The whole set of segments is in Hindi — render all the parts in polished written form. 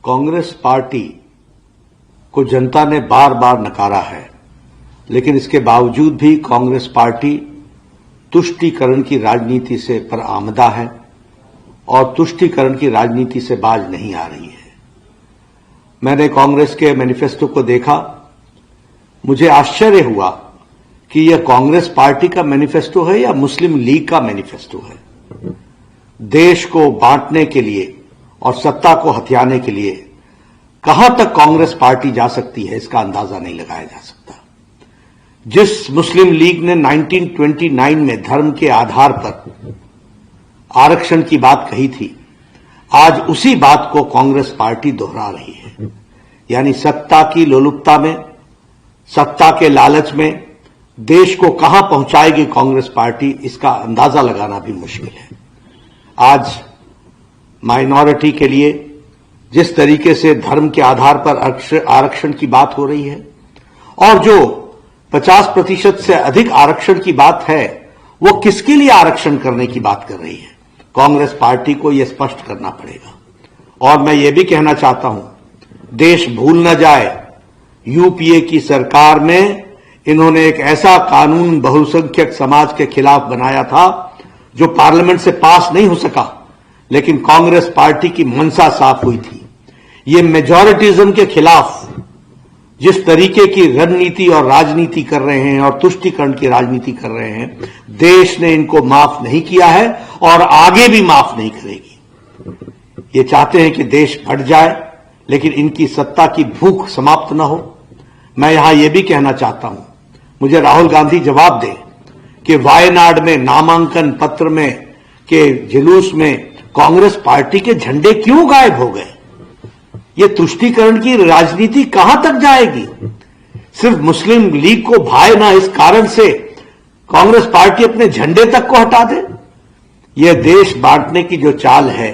कांग्रेस पार्टी को जनता ने बार बार नकारा है, लेकिन इसके बावजूद भी कांग्रेस पार्टी तुष्टीकरण की राजनीति से बरआमदा है और तुष्टीकरण की राजनीति से बाज नहीं आ रही है। मैंने कांग्रेस के मैनिफेस्टो को देखा, मुझे आश्चर्य हुआ कि यह कांग्रेस पार्टी का मैनिफेस्टो है या मुस्लिम लीग का मैनिफेस्टो है। देश को बांटने के लिए और सत्ता को हथियाने के लिए कहां तक कांग्रेस पार्टी जा सकती है, इसका अंदाजा नहीं लगाया जा सकता। जिस मुस्लिम लीग ने 1929 में धर्म के आधार पर आरक्षण की बात कही थी, आज उसी बात को कांग्रेस पार्टी दोहरा रही है। यानी सत्ता की लोलुपता में, सत्ता के लालच में देश को कहां पहुंचाएगी कांग्रेस पार्टी, इसका अंदाजा लगाना भी मुश्किल है। आज माइनॉरिटी के लिए जिस तरीके से धर्म के आधार पर आरक्षण की बात हो रही है और जो 50% से अधिक आरक्षण की बात है, वो किसके लिए आरक्षण करने की बात कर रही है, कांग्रेस पार्टी को यह स्पष्ट करना पड़ेगा। और मैं ये भी कहना चाहता हूं, देश भूल न जाए, यूपीए की सरकार में इन्होंने एक ऐसा कानून बहुसंख्यक समाज के खिलाफ बनाया था जो पार्लियामेंट से पास नहीं हो सका, लेकिन कांग्रेस पार्टी की मंशा साफ हुई थी। ये मेजॉरिटिज्म के खिलाफ जिस तरीके की रणनीति और राजनीति कर रहे हैं और तुष्टीकरण की राजनीति कर रहे हैं, देश ने इनको माफ नहीं किया है और आगे भी माफ नहीं करेगी। ये चाहते हैं कि देश बढ़ जाए, लेकिन इनकी सत्ता की भूख समाप्त न हो। मैं यहां यह भी कहना चाहता हूं, मुझे राहुल गांधी जवाब दें कि वायनाड में नामांकन पत्र में के जुलूस में कांग्रेस पार्टी के झंडे क्यों गायब हो गए? ये तुष्टीकरण की राजनीति कहां तक जाएगी? सिर्फ मुस्लिम लीग को भाए ना, इस कारण से कांग्रेस पार्टी अपने झंडे तक को हटा दे। यह देश बांटने की जो चाल है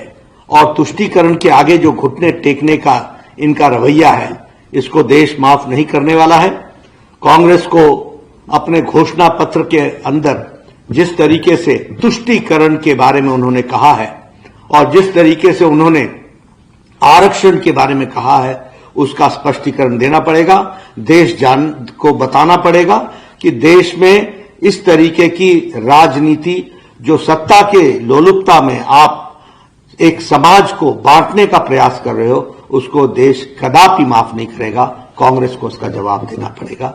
और तुष्टीकरण के आगे जो घुटने टेकने का इनका रवैया है, इसको देश माफ नहीं करने वाला है। कांग्रेस को अपने घोषणा पत्र के अंदर जिस तरीके से तुष्टीकरण के बारे में उन्होंने कहा है और जिस तरीके से उन्होंने आरक्षण के बारे में कहा है, उसका स्पष्टीकरण देना पड़ेगा। देश जान को बताना पड़ेगा कि देश में इस तरीके की राजनीति, जो सत्ता के लोलुपता में आप एक समाज को बांटने का प्रयास कर रहे हो, उसको देश कदापि माफ नहीं करेगा। कांग्रेस को उसका जवाब देना पड़ेगा।